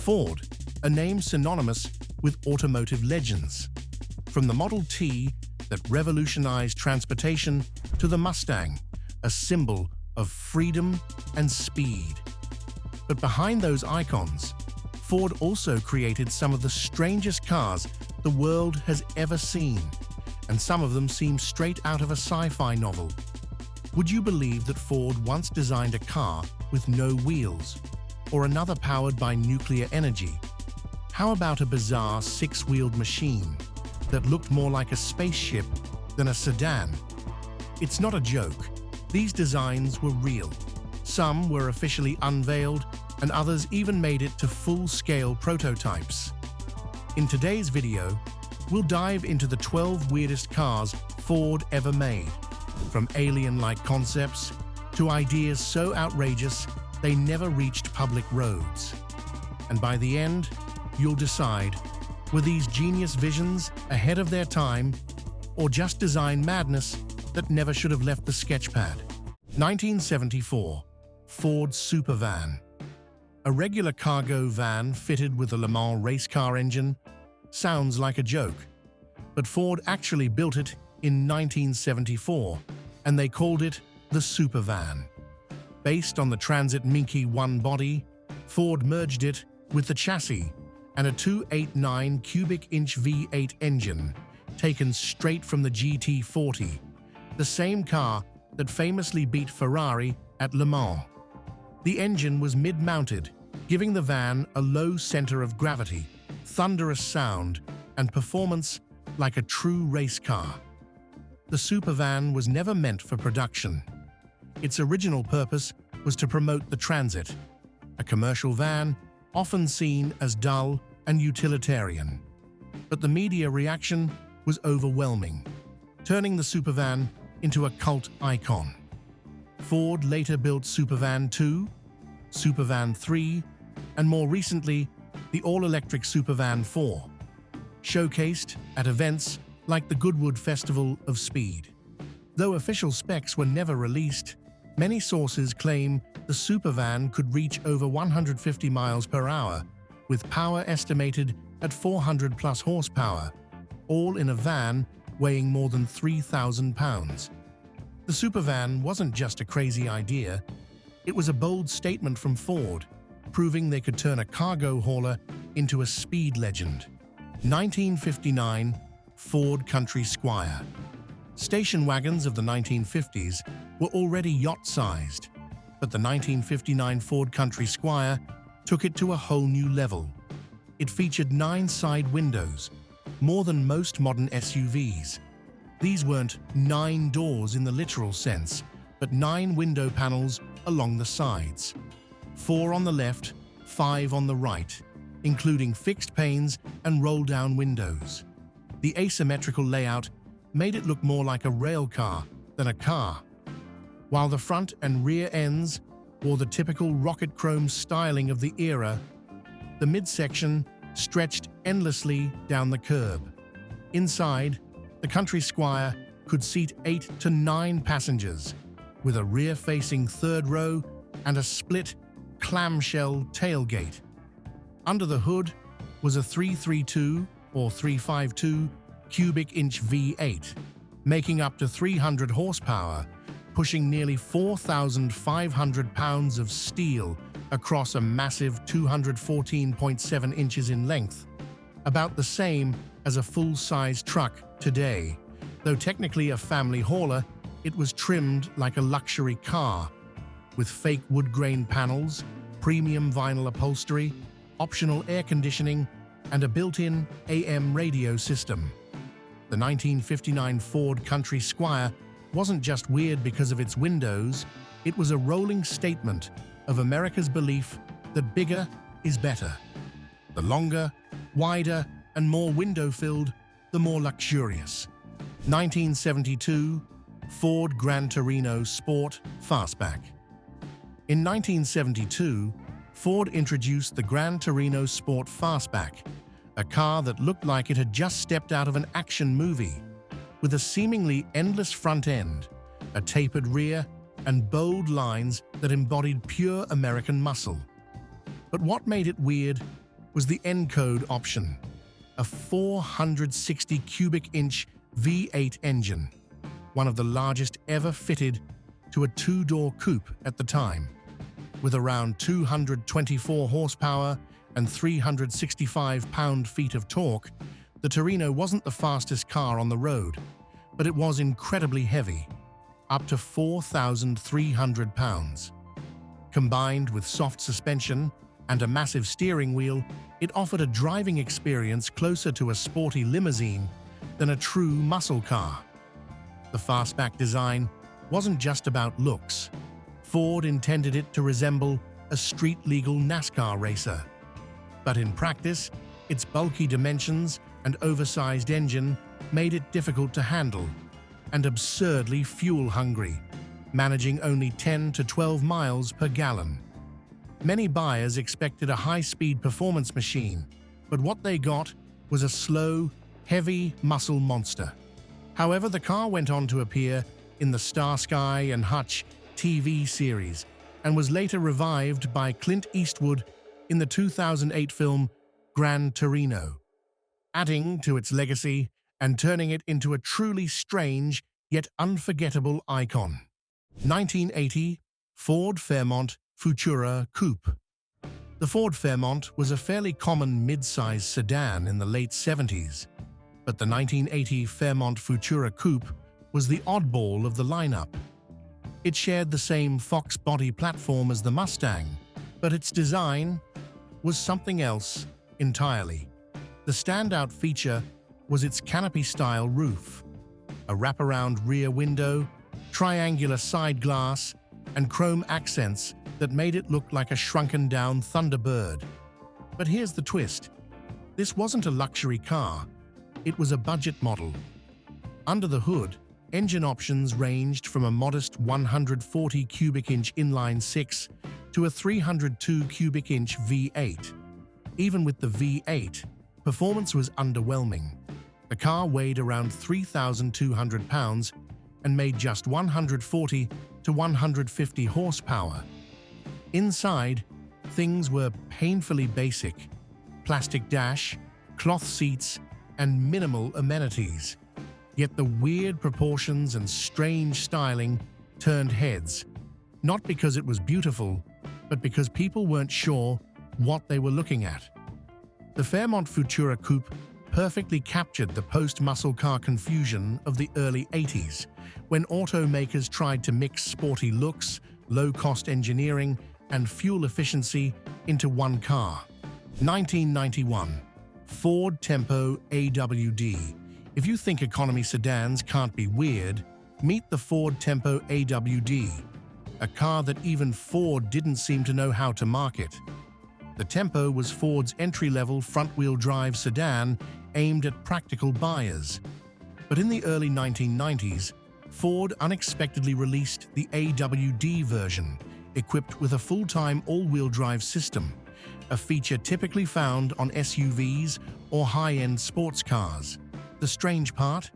Ford, a name synonymous with automotive legends. From the Model T that revolutionized transportation to the Mustang, a symbol of freedom and speed. But behind those icons, Ford also created some of the strangest cars the world has ever seen, and some of them seem straight out of a sci-fi novel. Would you believe that Ford once designed a car with no wheels, or another powered by nuclear energy? How about a bizarre six-wheeled machine that looked more like a spaceship than a sedan? It's not a joke. These designs were real. Some were officially unveiled, and others even made it to full-scale prototypes. In today's video, we'll dive into the 12 weirdest cars Ford ever made, from alien-like concepts to ideas so outrageous they never reached public roads. And by the end, you'll decide, were these genius visions ahead of their time, or just design madness that never should have left the sketchpad? 1974, Ford Supervan. A regular cargo van fitted with a Le Mans race car engine sounds like a joke, but Ford actually built it in 1974, and they called it the Supervan. Based on the Transit Minky 1 body, Ford merged it with the chassis and a 289 cubic inch V8 engine taken straight from the GT40, the same car that famously beat Ferrari at Le Mans. The engine was mid-mounted, giving the van a low center of gravity, thunderous sound, and performance like a true race car. The Supervan was never meant for production. Its original purpose was to promote the Transit, a commercial van often seen as dull and utilitarian. But the media reaction was overwhelming, turning the Supervan into a cult icon. Ford later built Supervan 2, Supervan 3, and more recently, the all-electric Supervan 4, showcased at events like the Goodwood Festival of Speed. Though official specs were never released, many sources claim the Supervan could reach over 150 miles per hour, with power estimated at 400-plus horsepower, all in a van weighing more than 3,000 pounds. The Supervan wasn't just a crazy idea, it was a bold statement from Ford, proving they could turn a cargo hauler into a speed legend. 1959, Ford Country Squire. Station wagons of the 1950s were already yacht-sized, but the 1959 Ford Country Squire took it to a whole new level. It featured 9 side windows, more than most modern SUVs. These weren't 9 doors in the literal sense, but 9 window panels along the sides. 4 on the left, 5 on the right, including fixed panes and roll-down windows. The asymmetrical layout made it look more like a rail car than a car, while the front and rear ends wore the typical rocket chrome styling of the era. The midsection stretched endlessly down the curb. Inside, the Country Squire could seat 8 to 9 passengers, with a rear-facing third row and a split clamshell tailgate. Under the hood was a 332 or 352 cubic inch V8, making up to 300 horsepower, pushing nearly 4,500 pounds of steel across a massive 214.7 inches in length, about the same as a full-size truck today. Though technically a family hauler, it was trimmed like a luxury car, with fake wood grain panels, premium vinyl upholstery, optional air conditioning, and a built-in AM radio system. The 1959 Ford Country Squire wasn't just weird because of its windows, it was a rolling statement of America's belief that bigger is better. The longer, wider, and more window-filled, the more luxurious. 1972, Ford Gran Torino Sport Fastback. In 1972, Ford introduced the Gran Torino Sport Fastback, a car that looked like it had just stepped out of an action movie, with a seemingly endless front end, a tapered rear, and bold lines that embodied pure American muscle. But what made it weird was the Encode option, a 460 cubic inch V8 engine, one of the largest ever fitted to a two-door coupe at the time. With around 224 horsepower and 365 pound-feet of torque, the Torino wasn't the fastest car on the road, but it was incredibly heavy, up to 4,300 pounds. Combined with soft suspension and a massive steering wheel, it offered a driving experience closer to a sporty limousine than a true muscle car. The fastback design wasn't just about looks. Ford intended it to resemble a street-legal NASCAR racer. But in practice, its bulky dimensions and oversized engine made it difficult to handle and absurdly fuel-hungry, managing only 10 to 12 miles per gallon. Many buyers expected a high-speed performance machine, but what they got was a slow, heavy muscle monster. However, the car went on to appear in the Starsky and Hutch TV series and was later revived by Clint Eastwood in the 2008 film Gran Torino, adding to its legacy and turning it into a truly strange yet unforgettable icon. 1980 Ford Fairmont Futura Coupe. The Ford Fairmont was a fairly common mid-size sedan in the late 70s, but the 1980 Fairmont Futura Coupe was the oddball of the lineup. It shared the same Fox body platform as the Mustang, but its design was something else entirely. The standout feature was its canopy-style roof, a wraparound rear window, triangular side glass, and chrome accents that made it look like a shrunken-down Thunderbird. But here's the twist. This wasn't a luxury car. It was a budget model. Under the hood, engine options ranged from a modest 140 cubic inch inline-six to a 302 cubic inch V8. Even with the V8, performance was underwhelming. The car weighed around 3,200 pounds and made just 140 to 150 horsepower. Inside, things were painfully basic: plastic dash, cloth seats, and minimal amenities. Yet the weird proportions and strange styling turned heads, not because it was beautiful, but because people weren't sure what they were looking at. The Fairmont Futura Coupe perfectly captured the post-muscle car confusion of the early 80s, when automakers tried to mix sporty looks, low-cost engineering, and fuel efficiency into one car. 1991 Ford Tempo AWD. If you think economy sedans can't be weird, meet the Ford Tempo AWD, a car that even Ford didn't seem to know how to market. The Tempo was Ford's entry-level front-wheel drive sedan aimed at practical buyers. But in the early 1990s, Ford unexpectedly released the AWD version, equipped with a full-time all-wheel drive system, a feature typically found on SUVs or high-end sports cars. The strange part?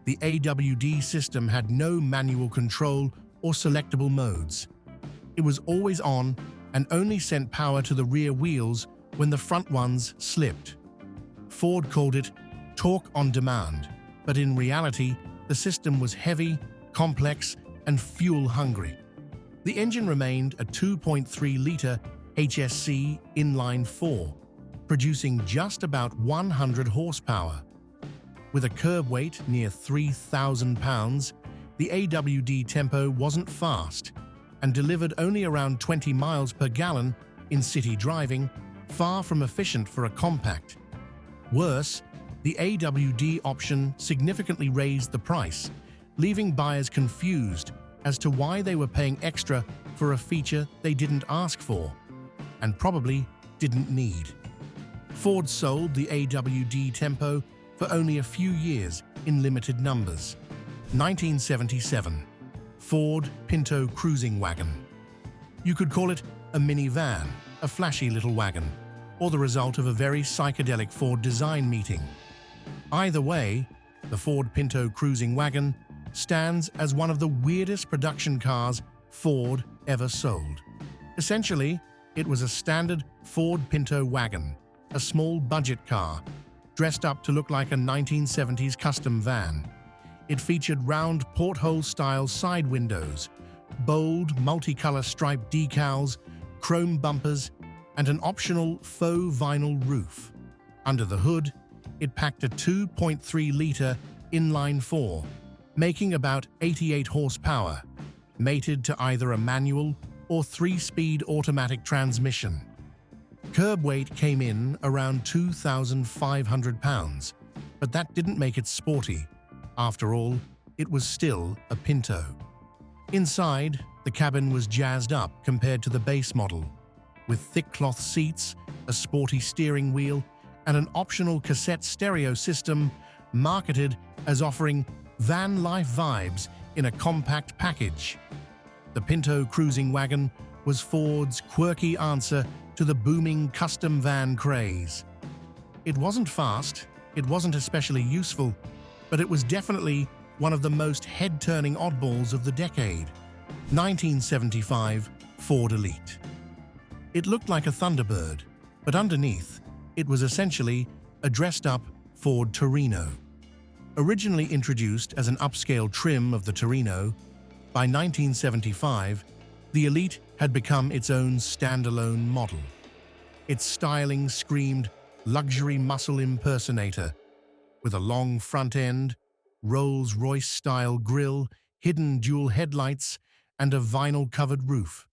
The AWD system had no manual control or selectable modes. It was always on and only sent power to the rear wheels when the front ones slipped. Ford called it torque on demand, but in reality, the system was heavy, complex, and fuel-hungry. The engine remained a 2.3-liter HSC inline-4, producing just about 100 horsepower. With a curb weight near 3,000 pounds, the AWD Tempo wasn't fast and delivered only around 20 miles per gallon in city driving, far from efficient for a compact. Worse, the AWD option significantly raised the price, leaving buyers confused as to why they were paying extra for a feature they didn't ask for and probably didn't need. Ford sold the AWD Tempo for only a few years in limited numbers. 1977 Ford Pinto cruising wagon. You could call it a minivan, a flashy little wagon, or the result of a very psychedelic Ford design meeting. Either way, the Ford Pinto cruising wagon stands as one of the weirdest production cars Ford ever sold. Essentially, it was a standard Ford Pinto wagon, a small budget car, dressed up to look like a 1970s custom van. It featured round porthole-style side windows, bold, multicolor striped decals, chrome bumpers, and an optional faux vinyl roof. Under the hood, it packed a 2.3-liter inline-4, making about 88 horsepower, mated to either a manual or 3-speed automatic transmission. Curb weight came in around 2,500 pounds, but that didn't make it sporty. After all, it was still a Pinto. Inside, the cabin was jazzed up compared to the base model, with thick cloth seats, a sporty steering wheel, and an optional cassette stereo system marketed as offering van life vibes in a compact package. The Pinto cruising wagon was Ford's quirky answer to the booming custom van craze. It wasn't fast, it wasn't especially useful, but it was definitely one of the most head-turning oddballs of the decade. 1975 Ford Elite. It looked like a Thunderbird, but underneath, it was essentially a dressed-up Ford Torino. Originally introduced as an upscale trim of the Torino, by 1975, the Elite had become its own standalone model. Its styling screamed luxury muscle impersonator, with a long front end, Rolls-Royce-style grille, hidden dual headlights, and a vinyl-covered roof.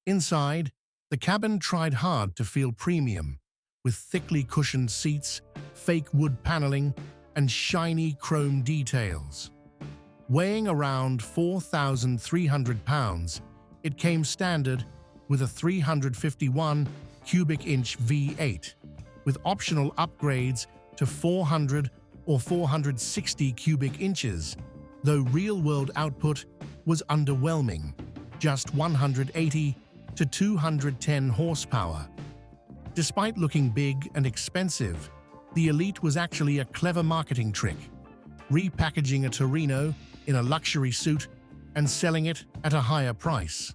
Inside, the cabin tried hard to feel premium, with thickly cushioned seats, fake wood paneling, and shiny chrome details. Weighing around 4,300 pounds, it came standard with a 351 cubic inch V8, with optional upgrades to 400 or 460 cubic inches, though real-world output was underwhelming, just 180 to 210 horsepower. Despite looking big and expensive, the Elite was actually a clever marketing trick, repackaging a Torino in a luxury suit and selling it at a higher price.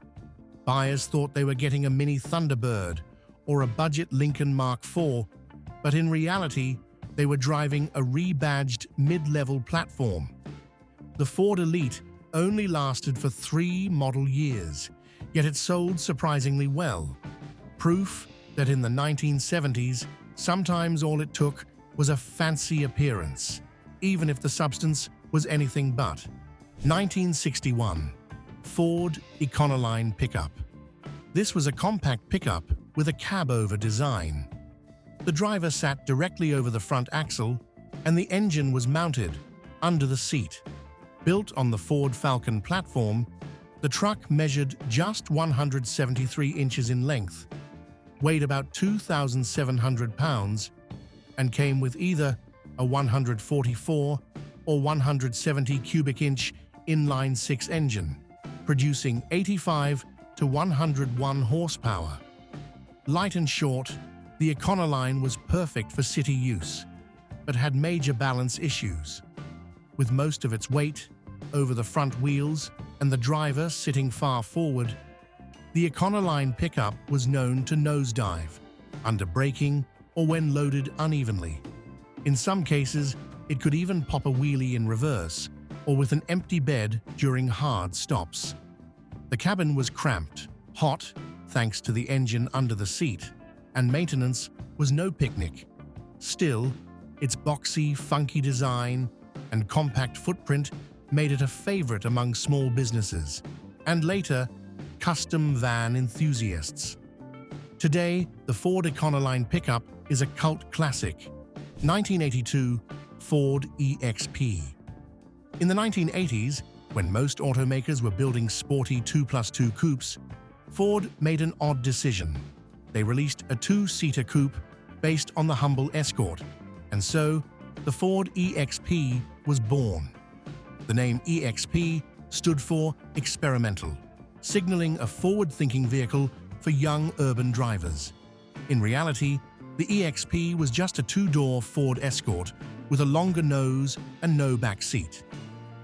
Buyers thought they were getting a mini Thunderbird or a budget Lincoln Mark IV, but in reality, they were driving a rebadged mid-level platform. The Ford Elite only lasted for 3 model years, yet it sold surprisingly well. Proof that in the 1970s, sometimes all it took was a fancy appearance, even if the substance was anything but. 1961 Ford Econoline pickup. This was a compact pickup with a cab-over design. The driver sat directly over the front axle, and the engine was mounted under the seat. Built on the Ford Falcon platform, the truck measured just 173 inches in length, weighed about 2,700 pounds, and came with either a 144 or 170 cubic inch inline-6 engine, producing 85 to 101 horsepower. Light and short, the Econoline was perfect for city use, but had major balance issues. With most of its weight over the front wheels and the driver sitting far forward, the Econoline pickup was known to nosedive, under braking, or when loaded unevenly. In some cases, it could even pop a wheelie in reverse, or with an empty bed during hard stops. The cabin was cramped, hot, thanks to the engine under the seat, and maintenance was no picnic. Still, its boxy, funky design and compact footprint made it a favorite among small businesses, and later, custom van enthusiasts. Today, the Ford Econoline pickup is a cult classic. 1982 Ford EXP. In the 1980s, when most automakers were building sporty 2+2 coupes, Ford made an odd decision. They released a 2-seater coupe based on the humble Escort, and so the Ford EXP was born. The name EXP stood for experimental, signaling a forward-thinking vehicle for young urban drivers. In reality, the EXP was just a 2-door Ford Escort with a longer nose and no back seat.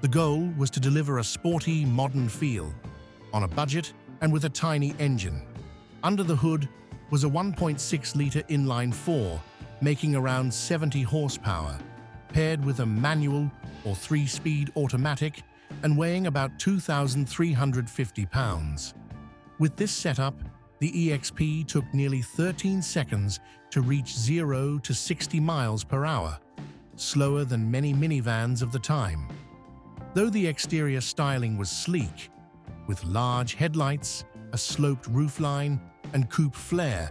The goal was to deliver a sporty, modern feel, on a budget and with a tiny engine. Under the hood was a 1.6-liter inline-4 making around 70 horsepower, paired with a manual or 3-speed automatic and weighing about 2,350 pounds. With this setup, the EXP took nearly 13 seconds to reach 0 to 60 miles per hour, slower than many minivans of the time. Though the exterior styling was sleek, with large headlights, a sloped roofline, and coupe flair,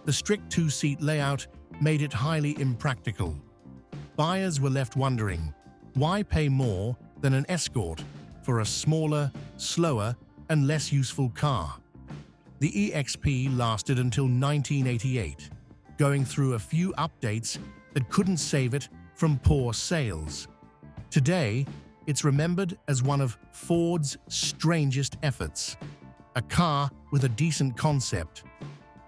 the strict 2-seat layout made it highly impractical. Buyers were left wondering, why pay more than an Escort for a smaller, slower, and less useful car? The EXP lasted until 1988, going through a few updates that couldn't save it from poor sales. Today, it's remembered as one of Ford's strangest efforts, a car with a decent concept,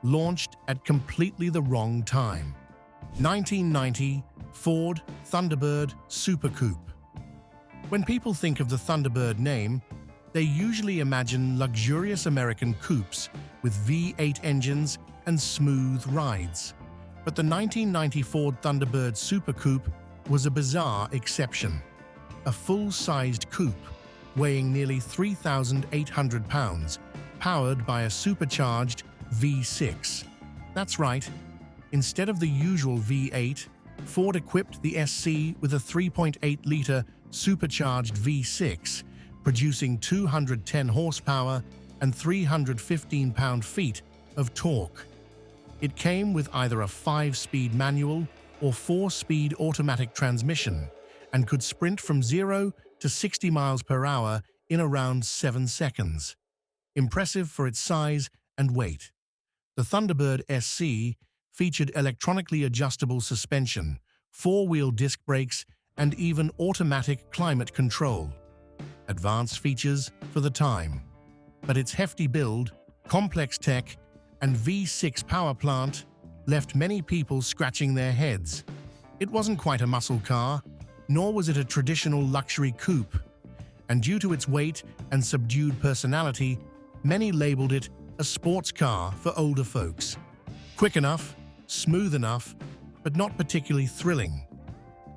launched at completely the wrong time. 1990 Ford Thunderbird Super Coupe. When people think of the Thunderbird name, they usually imagine luxurious American coupes with V8 engines and smooth rides. But the 1990 Ford Thunderbird Super Coupe was a bizarre exception. A full-sized coupe, weighing nearly 3,800 pounds, powered by a supercharged V6. That's right, instead of the usual V8, Ford equipped the SC with a 3.8-litre supercharged V6, producing 210 horsepower and 315 pound-feet of torque. It came with either a 5-speed manual or 4-speed automatic transmission and could sprint from 0 to 60 miles per hour in around 7 seconds. Impressive for its size and weight. The Thunderbird SC featured electronically adjustable suspension, 4-wheel disc brakes, and even automatic climate control. Advanced features for the time. But its hefty build, complex tech, and V6 power plant left many people scratching their heads. It wasn't quite a muscle car, nor was it a traditional luxury coupe, and due to its weight and subdued personality, many labeled it a sports car for older folks. Quick enough, smooth enough, but not particularly thrilling.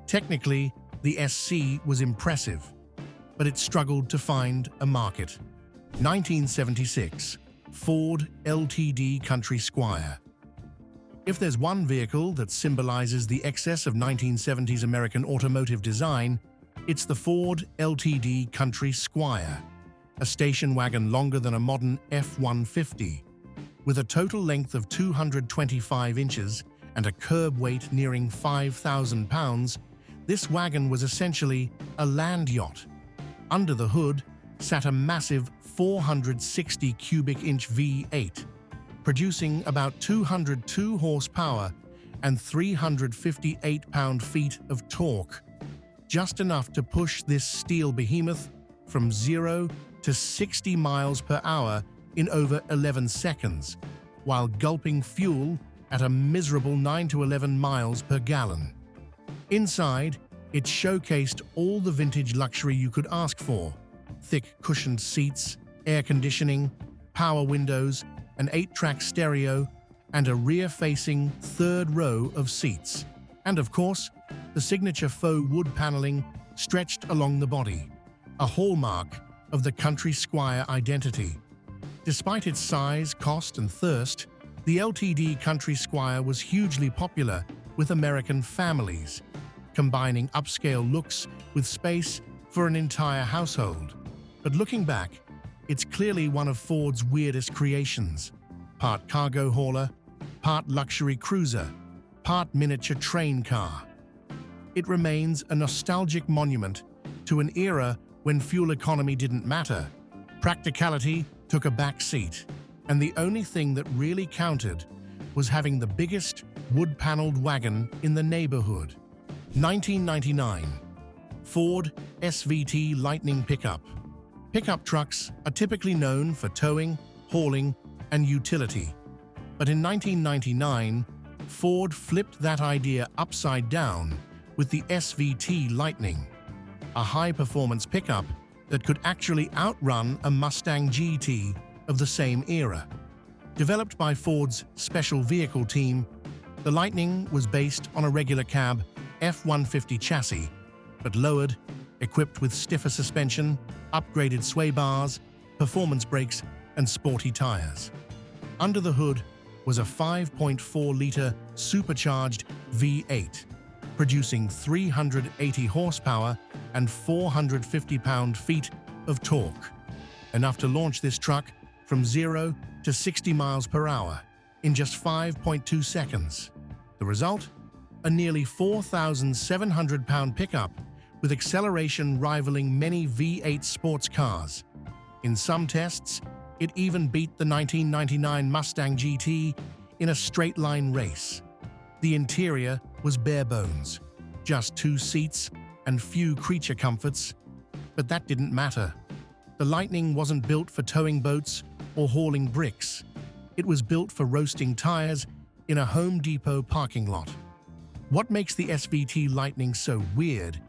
Technically, the SC was impressive, but it struggled to find a market. 1976, Ford Ltd Country Squire. If there's one vehicle that symbolizes the excess of 1970s American automotive design, it's the Ford Ltd Country Squire, a station wagon longer than a modern F-150. With a total length of 225 inches and a curb weight nearing 5,000 pounds, this wagon was essentially a land yacht. Under the hood sat a massive 460 cubic inch V8, producing about 202 horsepower and 358 pound-feet of torque, just enough to push this steel behemoth from 0 to 60 miles per hour in over 11 seconds, while gulping fuel at a miserable 9 to 11 miles per gallon. Inside, it showcased all the vintage luxury you could ask for: thick cushioned seats, air conditioning, power windows, an 8-track stereo, and a rear-facing third row of seats. And of course, the signature faux wood paneling stretched along the body, a hallmark of the Country Squire identity. Despite its size, cost, and thirst, the Ltd Country Squire was hugely popular with American families, combining upscale looks with space for an entire household. But looking back, it's clearly one of Ford's weirdest creations. Part cargo hauler, part luxury cruiser, part miniature train car. It remains a nostalgic monument to an era when fuel economy didn't matter. Practicality took a back seat, and the only thing that really counted was having the biggest wood-paneled wagon in the neighborhood. 1999, Ford SVT Lightning Pickup. Pickup trucks are typically known for towing, hauling, and utility. But in 1999, Ford flipped that idea upside down with the SVT Lightning, a high-performance pickup that could actually outrun a Mustang GT of the same era. Developed by Ford's special vehicle team, The Lightning was based on a regular cab F-150 chassis, but lowered, equipped with stiffer suspension, upgraded sway bars, performance brakes, and sporty tires. Under the hood was a 5.4-liter supercharged V8, producing 380 horsepower and 450 pound-feet of torque, enough to launch this truck from 0 to 60 miles per hour in just 5.2 seconds. The result? A nearly 4,700-pound pickup with acceleration rivaling many V8 sports cars. In some tests, it even beat the 1999 Mustang GT in a straight-line race. The interior was bare bones, just 2 seats and few creature comforts, but that didn't matter. The Lightning wasn't built for towing boats or hauling bricks. It was built for roasting tires in a Home Depot parking lot. What makes the SVT Lightning so weird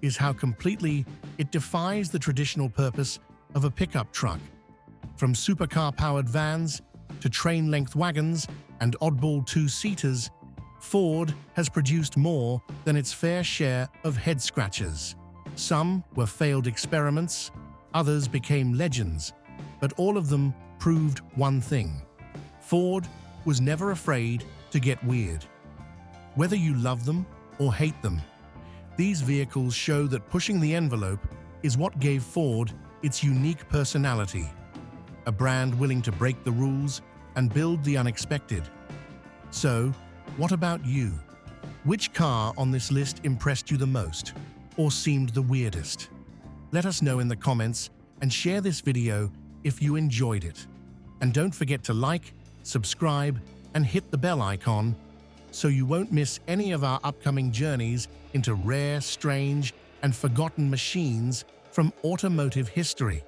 is how completely it defies the traditional purpose of a pickup truck. From supercar-powered vans to train-length wagons and oddball two-seaters, Ford has produced more than its fair share of head-scratchers. Some were failed experiments, others became legends, but all of them proved one thing: Ford was never afraid to get weird. Whether you love them or hate them, these vehicles show that pushing the envelope is what gave Ford its unique personality. A brand willing to break the rules and build the unexpected. So, what about you? Which car on this list impressed you the most or seemed the weirdest? Let us know in the comments and share this video if you enjoyed it. And don't forget to like, subscribe, and hit the bell icon so you won't miss any of our upcoming journeys into rare, strange, and forgotten machines from automotive history.